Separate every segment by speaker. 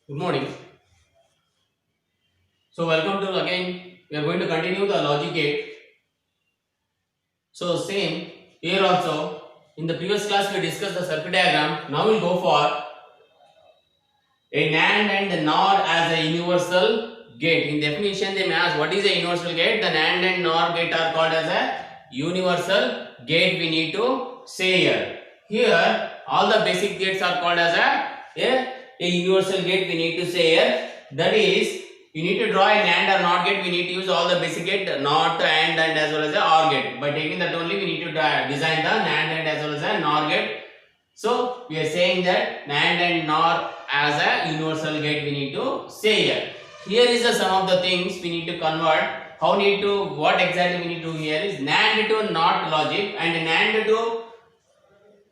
Speaker 1: Good morning. So welcome to again. We are going to continue the logic gate. So same here also. In the previous class we discussed the circuit diagram. Now we'll go for a NAND and the NOR as a universal gate. In definition they may ask what is a universal gate. The NAND and NOR gate are called as a universal gate. We need to say here. Here all the basic gates are called as a universal gate. We need to say here. That is, you need to draw a NAND or NOR gate. We need to use all the basic gate, NOT, AND as well as the OR gate. By taking that only, we need to design the NAND and as well as a NOR gate. So we are saying that NAND and NOR as a universal gate. We need to say here. Here is the some of the things we need to convert. What exactly we need to do here is NAND to NOT logic and NAND to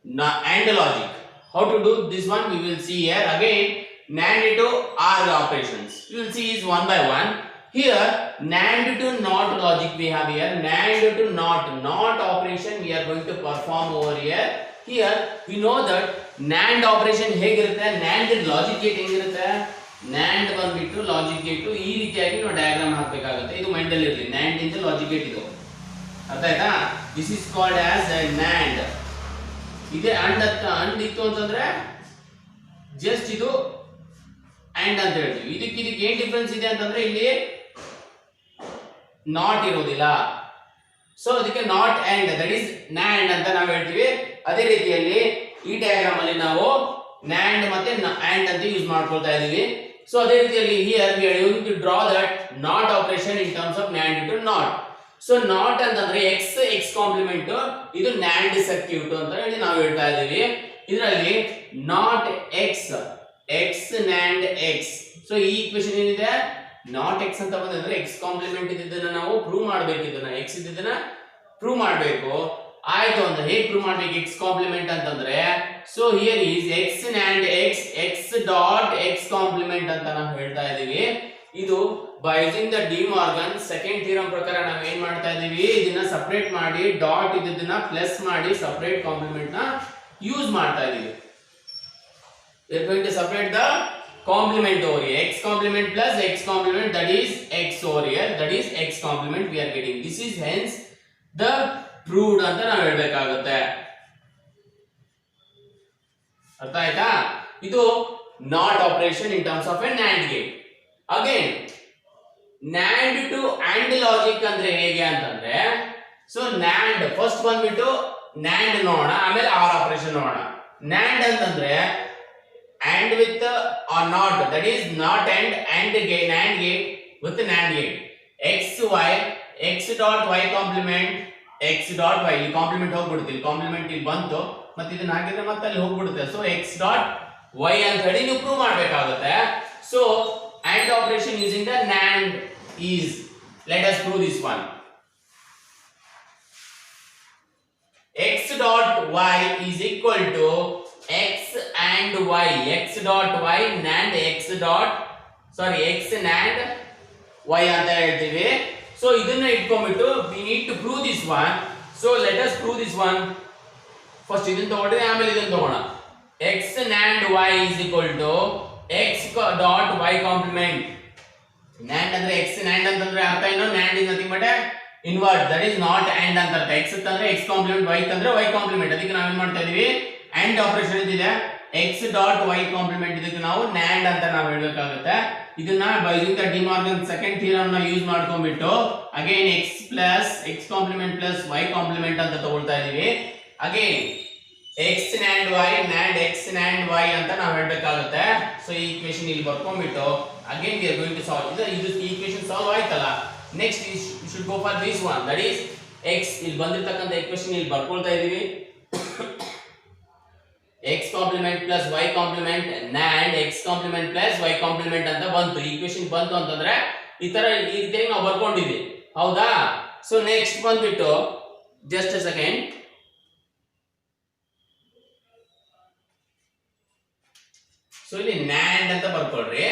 Speaker 1: AND logic. How to do this one we will see here. Again, NAND to OR operations. You will see is one by one. Here, NAND to NOT logic we have here. NAND to NOT operation we are going to perform over here. Here, we know that NAND operation ಹೇಗಿರುತ್ತೆ, NAND logic gate ಹೇಗಿರುತ್ತೆ, NAND ಬಂದ್ಬಿಟ್ಟು logic gate ಈ ರೀತಿಯಾಗಿ ನಾವು diagram ಹಾಕಬೇಕಾಗುತ್ತೆ. ಇದು mind ಅಲ್ಲಿ ಇರಲಿ. NAND ಇಂದ logic gate ಇದು. ಅರ್ಥ ಆಯ್ತಾ? This is called as a NAND. ಇದೆ ಅಂಡ್ ಇತ್ತು ಅಂತಂದ್ರೆ ಜಸ್ಟ್ ಇದು ಅಂಡ್ ಅಂತ ಹೇಳ್ತೀವಿ. ಇದಕ್ಕೆ ಏನ್ ಡಿಫರೆನ್ಸ್ ಇದೆ ಅಂತಂದ್ರೆ ಇಲ್ಲಿ ನಾಟ್ ಇರೋದಿಲ್ಲ. ಸೊ ಅದಕ್ಕೆ not and that is NAND ಅಂತ ನಾವು ಹೇಳ್ತೀವಿ. ಅದೇ ರೀತಿಯಲ್ಲಿ ಈ ಡಯಾಗ್ರಾಮ್ ಅಲ್ಲಿ ನಾವು ನ್ಯಾಂಡ್ ಮತ್ತೆ ಅಂಡ್ ಅಂತ ಯೂಸ್ ಮಾಡ್ಕೊಳ್ತಾ ಇದೀವಿ. ಸೊ ಅದೇ ರೀತಿಯಲ್ಲಿ here we are using to draw that NOT operation in terms of NAND to NOT. So NOT ಅಂತಂದ್ರೆ ಎಕ್ಸ್ ಕಾಂಪ್ಲಿಮೆಂಟ್, ಇದು ನ್ಯಾಂಡ್ ಸರ್ಕ್ಯೂಟ್ ಅಂತ ಹೇಳಿ ನಾವು ಹೇಳ್ತಾ ಇದೀವಿ. ಇದರಲ್ಲಿ NOT X NAND X. So ಈ ಈಕ್ವೇಶನ್ ಏನಿದೆ, ನಾಟ್ ಎಕ್ಸ್ ಅಂತ ಬಂದ್ರೆ ಎಕ್ಸ್ ಕಾಂಪ್ಲಿಮೆಂಟ್ ಇದ್ದನ್ನ ನಾವು ಪ್ರೂವ್ ಮಾಡಬೇಕು. ಇದನ್ನ ಎಕ್ಸ್ ಇದ್ದನ್ನ ಪ್ರೂವ್ ಮಾಡಬೇಕು. ಆಯ್ತು ಅಂತ ಹೇಗೆ ಪ್ರೂವ್ ಮಾಡ್ಬೇಕು ಎಕ್ಸ್ ಕಾಂಪ್ಲಿಮೆಂಟ್ ಅಂತಂದ್ರೆ, so here is X NAND X dot X complement ಅಂತ ನಾವು ಹೇಳ್ತಾ ಇದೀವಿ. ಇದು by using the De Morgan second theorem ಪ್ರಕಾರ ನಾವು ಏನ್ ಮಾಡ್ತಾ ಇದೀವಿ, ಇದನ್ನ ಸಪರೇಟ್ ಮಾಡಿ ಡಾಟ್ ಇದನ್ನ ಪ್ಲಸ್ ಮಾಡಿ ಸಪರೇಟ್ ಕಾಂಪ್ಲಿಮೆಂಟ್ ನ ಯೂಸ್ ಮಾಡ್ತಾ ಇದೀವಿ. We are going to separate the complement over here. X complement plus x complement, that is x over here, that is x complement we are getting. This is hence the proved ಅಂತ ನಾವು ಹೇಳಬೇಕಾಗುತ್ತೆ. ಅರ್ಥ ಆಯ್ತಾ? ಇದು not operation in terms of A NAND gate. Again NAND to AND logic ಅಂದ್ರೆ ಹೇಗೆ ಅಂತಂದ್ರೆ, so NAND first ಬಂದ್ಬಿಟ್ಟು NAND ನೋಡೋಣ, ಆಮೇಲೆ OR ಆಪರೇಷನ್ ನೋಡೋಣ. NAND ಅಂತಂದ್ರೆ and with or not, that is not and gate, NAND gate with NAND gate. x dot y complement x dot y, ಈ compliment ಹೋಗ್ಬಿಡುತ್ತೆ, ಇಲ್ಲಿ ಕಾಂಪ್ಲಿಮೆಂಟ್ ಇಲ್ಲಿ ಬಂತು ಮತ್ತೆ ಇದನ್ನ ಹಾಕಿದ್ರೆ ಮತ್ತೆ ಅಲ್ಲಿ ಹೋಗ್ಬಿಡುತ್ತೆ. ಸೊ x dot y ಅಂತ ಹೇಳಿ ನೀವು ಪ್ರೂವ್ ಮಾಡಬೇಕಾಗುತ್ತೆ. So AND operation using the NAND is, let us prove this one. x dot y is equal to x and y, x dot y NAND x NAND y ಅಂತ ಹೇಳ್ತೀವಿ. So ಇದನ್ನ ಇಟ್ಕೊಂಡ್ಬಿಟ್ಟು we need to prove this one. So let us prove this one. First ಇದನ್ನ ತಗೊಂಡ್ರೆ ಆಮೇಲೆ ಇದನ್ನ ತಗೋಣ. x NAND y is equal to x dot y complement. NAND ಅಂದ್ರೆ x NAND ಅಂತಂದ್ರೆ ಅರ್ಥ ಏನು, NAND is nothing but invert, that is NOT AND ಅಂತ ಅರ್ಥ. x ಅಂತಂದ್ರೆ x ಕಾಂಪ್ಲಿಮೆಂಟ್, y ಅಂತಂದ್ರೆ y ಕಾಂಪ್ಲಿಮೆಂಟ್. ಅದಕ್ಕೆ ನಾವು ಏನ್ ಮಾಡ್ತಾ ಇದೀವಿ, ಅಂಡ್ ಆಪರೇಷನ್ ಇದಿದೆ, x ಡಾಟ್ y ಕಾಂಪ್ಲಿಮೆಂಟ್, ಇದಕ್ಕೆ ನಾವು NAND ಅಂತ ನಾವು ಹೇಳಬೇಕಾಗುತ್ತೆ. ಇದನ್ನ by using the De Morgan second theorem ನ ಯೂಸ್ ಮಾಡ್ಕೊಂಡ್ಬಿಟ್ಟು again x complement plus y complement ಅಂತ ತಗೊಳ್ತಾ ಇದೀವಿ. Again x NAND y NAND x NAND y ಅಂತ ನಾವು ಹೇಳಬೇಕಾಗುತ್ತೆ. ಸೊ ಈ ಈಕ್ವೇಶನ್ ಇಲ್ಲಿ ಬರ್ಕೊಂಡ್ಬಿಟ್ಟು again we are going to solve. ಇದು ಈಕ್ವೇಶನ್ ಸಾಲ್ವ್ ಆಯ್ತಲ್ಲ, next you should go for this one, that is x. ಇಲ್ಲಿ ಬಂದಿರತಕ್ಕಂತ ಈಕ್ವೇಶನ್ ಇಲ್ಲಿ ಬರ್ಕೊಳ್ತಾ ಇದೀವಿ. x complement plus y complement NAND x complement plus y complement ಅಂತ ಬಂತು. Equation ಬಂತು ಅಂತಂದ್ರೆ ಈ ತರ ಈ ರೀತಿಯಾಗಿ ನಾವು ಬರ್ಕೊಂಡಿದ್ವಿ, ಹೌದಾ? ಸೊ ನೆಕ್ಸ್ಟ್ ಬಂದ್ಬಿಟ್ಟು ಜಸ್ಟ್ ಅ ಸೆಕೆಂಡ್, ಸೊ ಇಲ್ಲಿ NAND ಅಂತ ಬರ್ಕೊಳ್ರಿ,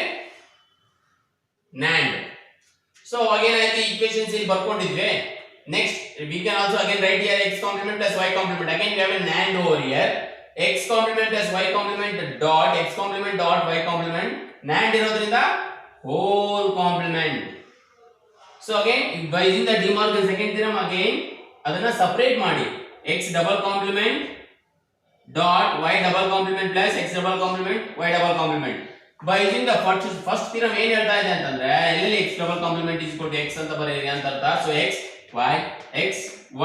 Speaker 1: NAND. ಸೊ ಏನಾಯ್ತು, ಈಕ್ವೇಶನ್ಸ್ ಇಲ್ಲಿ ಬರ್ಕೊಂಡಿದ್ವಿ. Next we can also again write here x complement plus y complement. Again we have a NAND over here. x complement plus y complement dot x complement dot y complement NAND ಇರೋದ್ರಿಂದ whole complement. So again by using the De Morgan second theorem again ಅದನ್ನ separate ಮಾಡಿ x double complement dot y double complement plus x double complement y double complement. By using the first theorem ಏನು ಹೇಳ್ತಾ ಇದೆ ಅಂತಂದ್ರೆ ಎಲ್ಲೆಲ್ಲಿ x double complement is equal to x ಅಂತ ಬರೆಯಿರಿ ಅಂತ ಅರ್ಥ. So x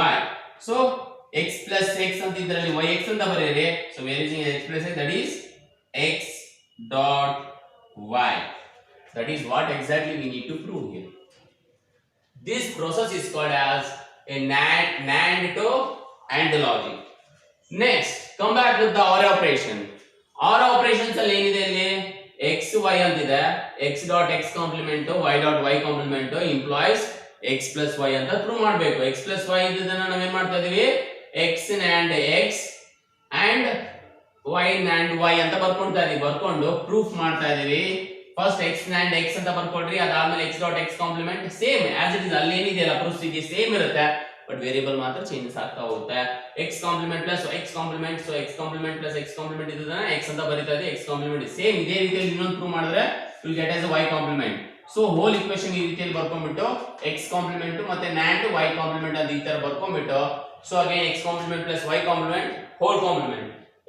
Speaker 1: y. So x plus x ಅಂತ ಇದರಲ್ಲಿ yx ಅಂತ ಬರೆಯಿರಿ. So we are using x plus x, that is x dot y. That is what exactly we need to prove here. This process is called as a NAND to AND logic. Next, come back with the OR operation. OR operations ಅಲ್ಲಿ ಏನಿದೆ ಇಲ್ಲಿ x y ಅಂತಿದೆ, x dot x complement y dot y complement implies x plus y ಅಂತ prove ಮಾಡಬೇಕು. x plus y ಇದ್ದದನ್ನ ನಾವು ಏನು ಮಾಡ್ತಾ ಇದೀವಿ, x NAND x and y NAND y ಅಂತ ಬರ್ಕೊಂತಾ ಇದೀವಿ. ಬರ್ಕೊಂಡು ಪ್ರೂಫ್ ಮಾಡ್ತಾ ಇದೀವಿ. ಫಸ್ಟ್ x NAND x ಅಂತ ಬರ್ಕೊಡ್ರಿ, ಅದಾದ್ಮೇಲೆ x dot x complement same as it is ಅಲ್ಲಿ ಏನಿದೆಯಲ್ಲ ಪ್ರೊಸೀಜರ್ ಸೇಮ್ ಇರುತ್ತೆ, ಬಟ್ ವೇರಿಯಬಲ್ ಮಾತ್ರ ಚೇಂಜಸ್ ಆಗ್ತಾ ಹೋಗುತ್ತೆ. x complement plus x complement, so x complement plus x complement ಇದನ್ನ x ಅಂತ ಬರೀತಾ ಇದೆ, x complement ಸೇಮ್ ಇದೇ ರೀತಿಯಲ್ಲಿ ಇನ್ನೊಂದು ಪ್ರೂವ್ ಮಾಡಿದ್ರೆ you get as a y complement. So whole equation ಈ ರೀತಿಯಲ್ಲಿ ಬರ್ಕೊಂಡ್ಬಿಟ್ಟು x complement ಮತ್ತೆ NAND y complement ಅಂತ ಈ ತರ ಬರ್ಕೊಂಡ್ಬಿಟ್ಟು, so again x complement plus y complement whole complement,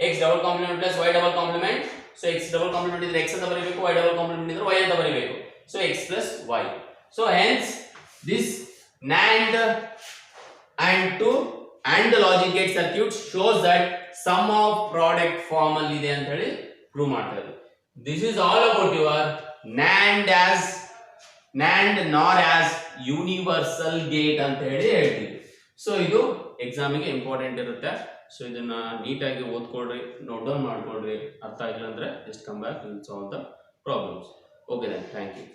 Speaker 1: x double complement plus y double complement. So x double complement ಇದ್ರೆ x ಅಂತ ಬರೀಬೇಕು, y double complement ಇದ್ರೆ y ಅಂತ ಬರೀಬೇಕು. So x plus y. So hence this NAND and to AND logic gate circuit shows that sum of product form ಅಲ್ಲಿ ಇದೆ ಅಂತ ಹೇಳಿ ಪ್ರೂವ್ ಮಾಡ್ತಾರೆ. This is all about your NAND nor as universal gate ಅಂತ ಹೇಳಿ ಹೇಳ್ತೀವಿ. So ಇದು ಎಕ್ಸಾಮಿಗೆ important ಇರುತ್ತೆ. ಸೊ ಇದನ್ನ ನೀಟಾಗಿ ಓದ್ಕೊಳ್ರಿ, ನೋಟ್ ಡೌನ್ ಮಾಡ್ಕೊಳ್ರಿ. ಅರ್ಥ ಆಗಿಲ್ಲ ಅಂದ್ರೆ just come back will solve the problems. Okay then, thank you.